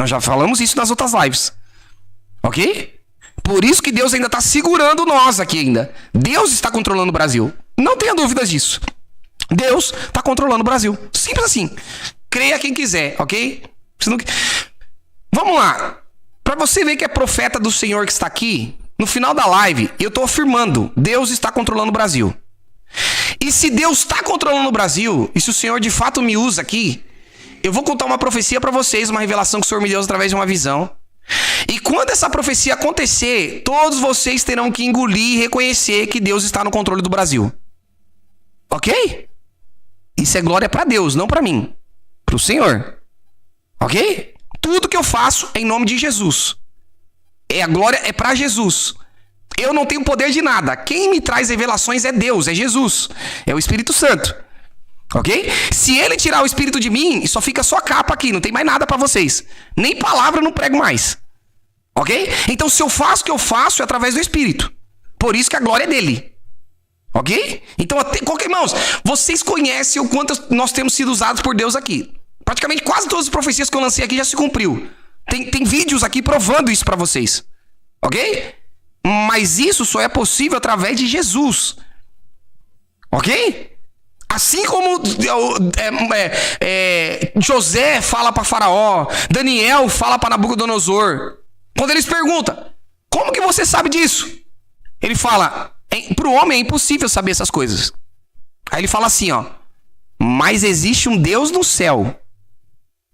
Nós já falamos isso nas outras lives. Ok? Por isso que Deus ainda está segurando nós aqui ainda. Deus está controlando o Brasil. Não tenha dúvidas disso. Deus está controlando o Brasil. Simples assim. Creia quem quiser, ok? Não... Vamos lá. Para você ver que é profeta do Senhor que está aqui, no final da live, eu estou afirmando, Deus está controlando o Brasil. E se Deus está controlando o Brasil, e se o Senhor de fato me usa aqui, eu vou contar uma profecia para vocês, uma revelação que o Senhor me deu através de uma visão. E quando essa profecia acontecer, todos vocês terão que engolir e reconhecer que Deus está no controle do Brasil. Ok? Isso é glória para Deus, não para mim. Para o Senhor. Ok? Tudo que eu faço é em nome de Jesus. A glória é para Jesus. Eu não tenho poder de nada. Quem me traz revelações é Deus, é Jesus. É o Espírito Santo. Ok? Se ele tirar o Espírito de mim, só fica só capa aqui. Não tem mais nada para vocês. Nem palavra eu não prego mais. Ok? Então se eu faço o que eu faço é através do Espírito. Por isso que a glória é dele. Ok? Então, irmãos, vocês conhecem o quanto nós temos sido usados por Deus aqui. Praticamente quase todas as profecias que eu lancei aqui já se cumpriu. Tem vídeos aqui provando isso para vocês. Ok? Mas isso só é possível através de Jesus. Ok? Assim como José fala para Faraó, Daniel fala para Nabucodonosor. Quando eles perguntam, como que você sabe disso? Ele fala, para o homem é impossível saber essas coisas. Aí ele fala assim, ó, mas existe um Deus no céu,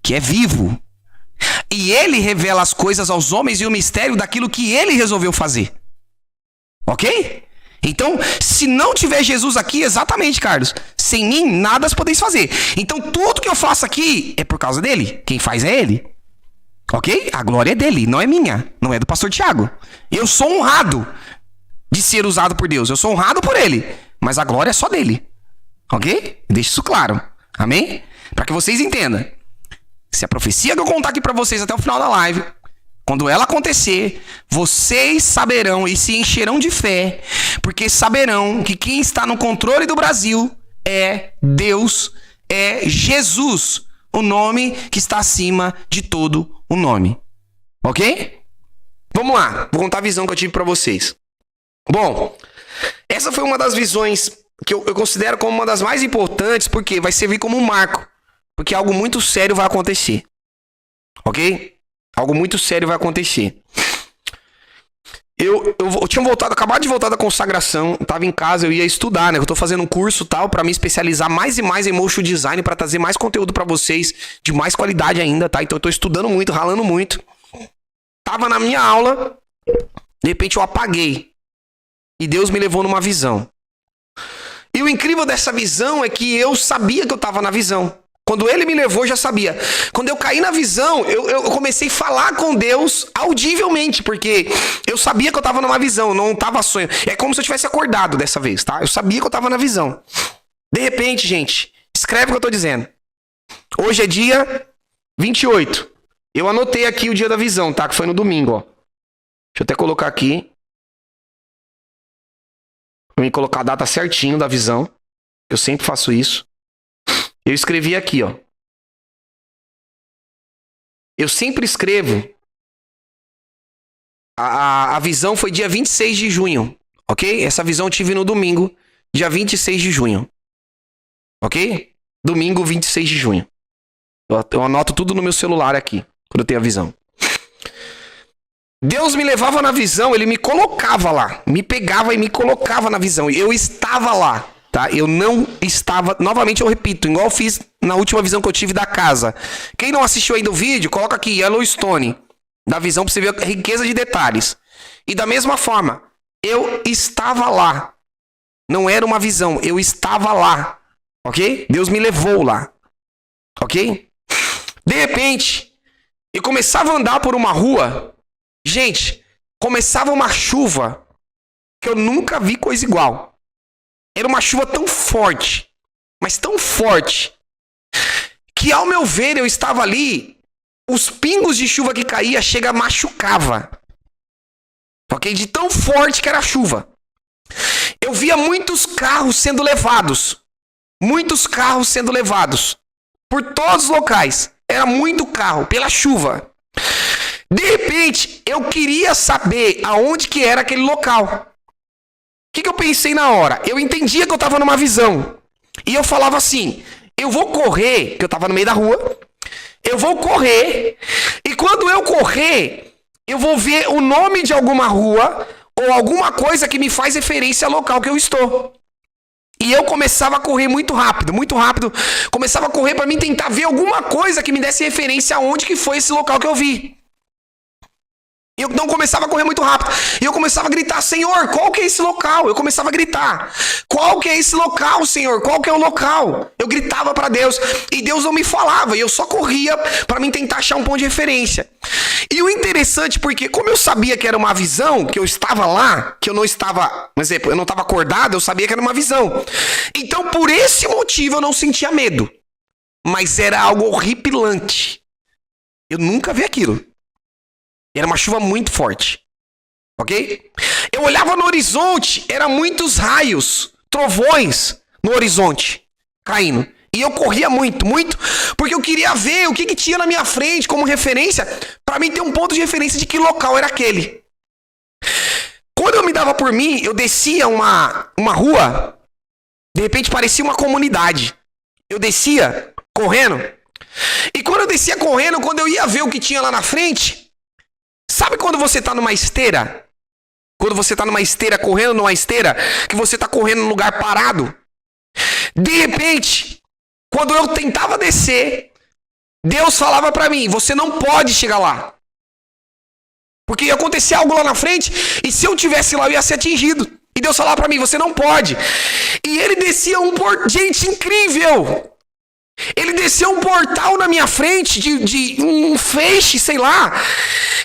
que é vivo. E ele revela as coisas aos homens e o mistério daquilo que ele resolveu fazer. Ok? Então, se não tiver Jesus aqui, exatamente, Carlos, sem mim, nada podeis fazer. Então, tudo que eu faço aqui é por causa dele. Quem faz é ele. Ok? A glória é dele, não é minha. Não é do pastor Tiago. Eu sou honrado de ser usado por Deus. Eu sou honrado por ele. Mas a glória é só dele. Ok? Deixe isso claro. Amém? Para que vocês entendam. Se a profecia que eu contar aqui para vocês até o final da live, quando ela acontecer, vocês saberão e se encherão de fé, porque saberão que quem está no controle do Brasil é Deus, é Jesus, o nome que está acima de todo o nome. Ok? Vamos lá, vou contar a visão que eu tive para vocês. Bom, essa foi uma das visões que eu considero como uma das mais importantes, porque vai servir como um marco. Porque algo muito sério vai acontecer. Ok? Algo muito sério vai acontecer. Eu tinha acabado de voltar da consagração, tava em casa, eu ia estudar, né? Eu tô fazendo um curso tal para me especializar mais e mais em motion design, para trazer mais conteúdo para vocês, de mais qualidade ainda, tá? Então eu tô estudando muito, ralando muito. Tava na minha aula, de repente eu apaguei. E Deus me levou numa visão. E o incrível dessa visão é que eu sabia que eu tava na visão. Quando ele me levou, eu já sabia. Quando eu caí na visão, eu comecei a falar com Deus audivelmente, porque eu sabia que eu estava numa visão, não estava sonho. É como se eu tivesse acordado dessa vez, tá? Eu sabia que eu estava na visão. De repente, gente, escreve o que eu estou dizendo. Hoje é dia 28. Eu anotei aqui o dia da visão, tá? Que foi no domingo, ó. Deixa eu até colocar aqui. Vou me colocar a data certinho da visão. Eu sempre faço isso. Eu escrevi aqui, ó. Eu sempre escrevo. A visão foi dia 26 de junho, ok? Essa visão eu tive no domingo, dia 26 de junho. Ok? Domingo, 26 de junho. Eu anoto tudo no meu celular aqui, quando eu tenho a visão. Deus me levava na visão, ele me colocava lá. Me pegava e me colocava na visão. Eu estava lá. Tá? Eu não estava, novamente eu repito, igual eu fiz na última visão que eu tive da casa. Quem não assistiu ainda o vídeo, coloca aqui Yellowstone, da visão para você ver a riqueza de detalhes. E da mesma forma, eu estava lá. Não era uma visão, eu estava lá. Ok? Deus me levou lá. Ok? De repente, eu começava a andar por uma rua. Gente, começava uma chuva que eu nunca vi coisa igual. Era uma chuva tão forte, mas tão forte, que ao meu ver eu estava ali, os pingos de chuva que caía machucava. Ok? De tão forte que era a chuva. Eu via muitos carros sendo levados. Muitos carros sendo levados. Por todos os locais. Era muito carro, pela chuva. De repente, eu queria saber aonde que era aquele local. O que eu pensei na hora? Eu entendia que eu estava numa visão. E eu falava assim, eu vou correr, que eu estava no meio da rua, eu vou correr, e quando eu correr, eu vou ver o nome de alguma rua, ou alguma coisa que me faz referência ao local que eu estou. E eu começava a correr muito rápido, começava a correr para mim tentar ver alguma coisa que me desse referência aonde que foi esse local que eu vi. E eu não começava a correr muito rápido. E eu começava a gritar, Senhor, qual que é esse local? Eu começava a gritar, qual que é esse local, Senhor? Qual que é o local? Eu gritava para Deus. E Deus não me falava. E eu só corria para mim tentar achar um ponto de referência. E o interessante, porque como eu sabia que era uma visão, que eu estava lá, que eu não estava, por exemplo, eu não estava acordado, eu sabia que era uma visão. Então, por esse motivo, eu não sentia medo. Mas era algo horripilante. Eu nunca vi aquilo. Era uma chuva muito forte, ok? Eu olhava no horizonte, eram muitos raios, trovões no horizonte, caindo. E eu corria muito, porque eu queria ver o que tinha na minha frente como referência, para mim ter um ponto de referência de que local era aquele. Quando eu me dava por mim, eu descia uma rua, de repente parecia uma comunidade. Eu descia correndo, e quando eu descia correndo, quando eu ia ver o que tinha lá na frente... Sabe quando você tá numa esteira? Quando você tá numa esteira, correndo numa esteira, que você tá correndo num lugar parado? De repente, quando eu tentava descer, Deus falava pra mim, você não pode chegar lá. Porque ia acontecer algo lá na frente, e se eu tivesse lá, eu ia ser atingido. E Deus falava pra mim, você não pode. E ele descia Gente, incrível! Ele desceu um portal na minha frente, de um feixe, sei lá,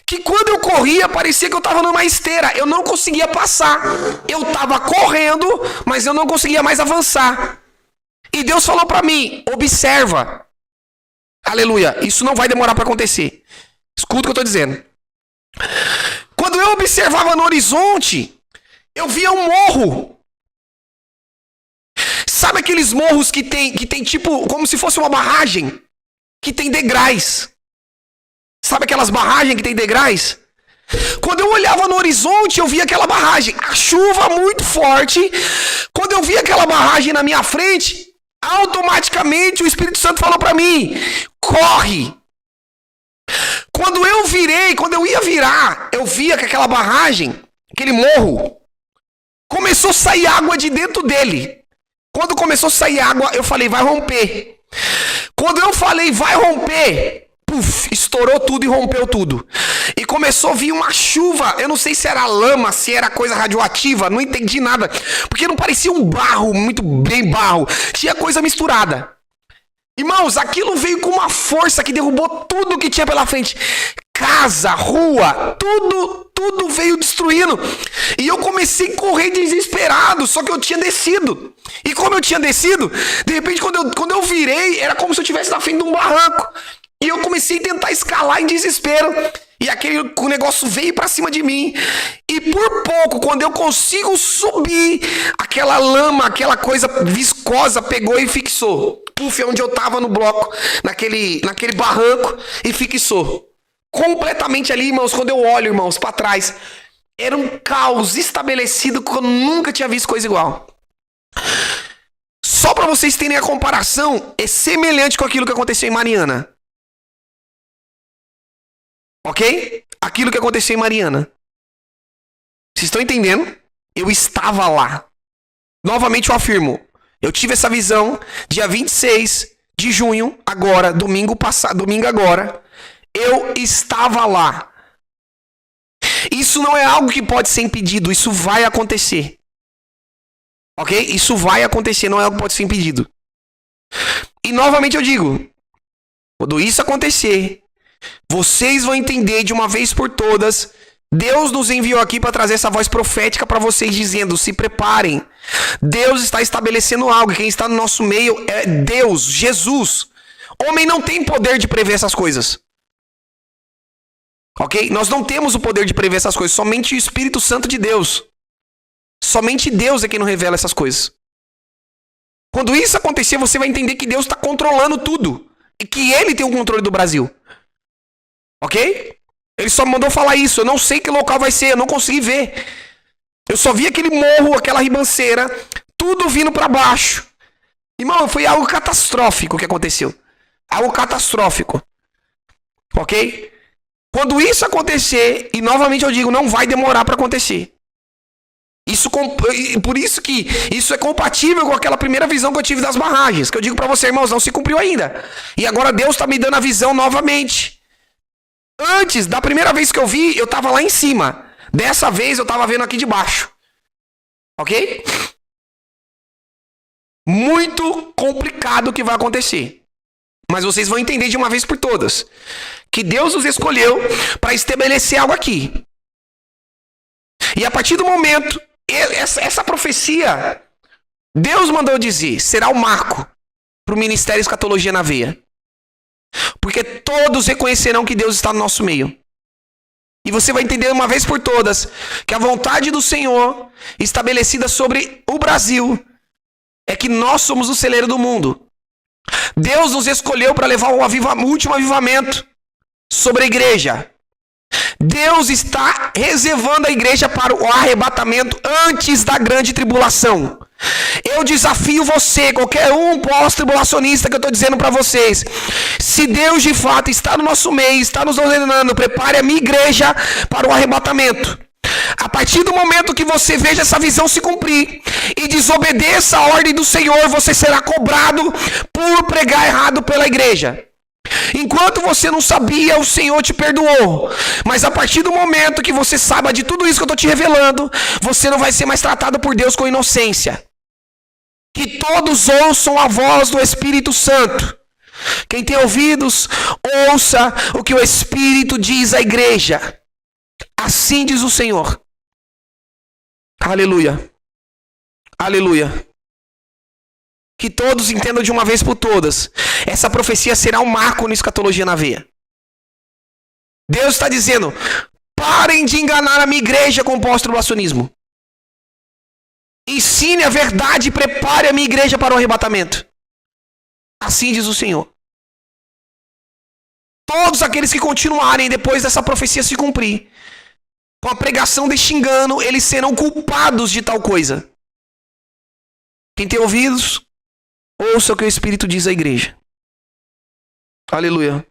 que quando eu corria, parecia que eu tava numa esteira. Eu não conseguia passar. Eu tava correndo, mas eu não conseguia mais avançar. E Deus falou pra mim, observa. Aleluia, isso não vai demorar pra acontecer. Escuta o que eu tô dizendo. Quando eu observava no horizonte, eu via um morro. Sabe aqueles morros que tem tipo, como se fosse uma barragem, que tem degraus? Sabe aquelas barragens que tem degraus? Quando eu olhava no horizonte, eu via aquela barragem. A chuva muito forte. Quando eu via aquela barragem na minha frente, automaticamente o Espírito Santo falou para mim, corre. Quando eu ia virar, eu via que aquela barragem, aquele morro, começou a sair água de dentro dele. Quando começou a sair água, eu falei, vai romper. Quando eu falei, vai romper, puf, estourou tudo e rompeu tudo. E começou a vir uma chuva, eu não sei se era lama, se era coisa radioativa, não entendi nada. Porque não parecia um barro, muito bem barro, tinha coisa misturada. Irmãos, aquilo veio com uma força que derrubou tudo que tinha pela frente. Casa, rua, tudo veio destruindo. E eu comecei a correr desesperado, só que eu tinha descido. E como eu tinha descido, de repente quando eu virei, era como se eu estivesse na frente de um barranco. E eu comecei a tentar escalar em desespero. E o negócio veio pra cima de mim. E por pouco, quando eu consigo subir, aquela lama, aquela coisa viscosa pegou e fixou. Puf, é onde eu tava no bloco, naquele barranco, e fixou. Completamente ali, irmãos, quando eu olho, irmãos, pra trás, era um caos estabelecido que eu nunca tinha visto coisa igual. Só pra vocês terem a comparação, é semelhante com aquilo que aconteceu em Mariana. Ok? Aquilo que aconteceu em Mariana. Vocês estão entendendo? Eu estava lá. Novamente eu afirmo. Eu tive essa visão dia 26 de junho, agora, domingo agora. Eu estava lá. Isso não é algo que pode ser impedido, isso vai acontecer. Ok? Isso vai acontecer, não é algo que pode ser impedido. E novamente eu digo, quando isso acontecer, vocês vão entender de uma vez por todas, Deus nos enviou aqui para trazer essa voz profética para vocês dizendo, se preparem. Deus está estabelecendo algo, quem está no nosso meio é Deus, Jesus. Homem não tem poder de prever essas coisas. Ok? Nós não temos o poder de prever essas coisas, somente o Espírito Santo de Deus. Somente Deus é quem nos revela essas coisas. Quando isso acontecer, você vai entender que Deus está controlando tudo. E que Ele tem o controle do Brasil. Ok? Ele só me mandou falar isso. Eu não sei que local vai ser, eu não consegui ver. Eu só vi aquele morro, aquela ribanceira, tudo vindo para baixo. Irmão, foi algo catastrófico que aconteceu. Algo catastrófico. Ok? Quando isso acontecer, e novamente eu digo, não vai demorar para acontecer. Por isso que isso é compatível com aquela primeira visão que eu tive das barragens. Que eu digo para você, irmãos, não se cumpriu ainda. E agora Deus está me dando a visão novamente. Antes, da primeira vez que eu vi, eu estava lá em cima. Dessa vez eu estava vendo aqui de baixo. Ok? Muito complicado o que vai acontecer. Mas vocês vão entender de uma vez por todas. Que Deus nos escolheu para estabelecer algo aqui. E a partir do momento, essa profecia, Deus mandou dizer, será o marco para o Ministério Escatologia na Veia. Porque todos reconhecerão que Deus está no nosso meio. E você vai entender uma vez por todas que a vontade do Senhor, estabelecida sobre o Brasil, é que nós somos o celeiro do mundo. Deus nos escolheu para levar o último avivamento sobre a igreja. Deus está reservando a igreja para o arrebatamento antes da grande tribulação. Eu desafio você, qualquer um pós-tribulacionista que eu estou dizendo para vocês. Se Deus de fato está no nosso meio, está nos ordenando, prepare a minha igreja para o arrebatamento. A partir do momento que você veja essa visão se cumprir e desobedeça a ordem do Senhor, você será cobrado por pregar errado pela igreja. Enquanto você não sabia, o Senhor te perdoou. Mas a partir do momento que você saiba de tudo isso que eu estou te revelando, você não vai ser mais tratado por Deus com inocência. Que todos ouçam a voz do Espírito Santo. Quem tem ouvidos, ouça o que o Espírito diz à igreja. Assim diz o Senhor. Aleluia. Aleluia. Que todos entendam de uma vez por todas. Essa profecia será um marco no Escatologia na Veia. Deus está dizendo, parem de enganar a minha igreja com o pós-tribulacionismo. Ensine a verdade e prepare a minha igreja para o arrebatamento. Assim diz o Senhor. Todos aqueles que continuarem depois dessa profecia se cumprir, com a pregação deste engano, eles serão culpados de tal coisa. Quem tem ouvidos, ouça o que o Espírito diz à igreja. Aleluia.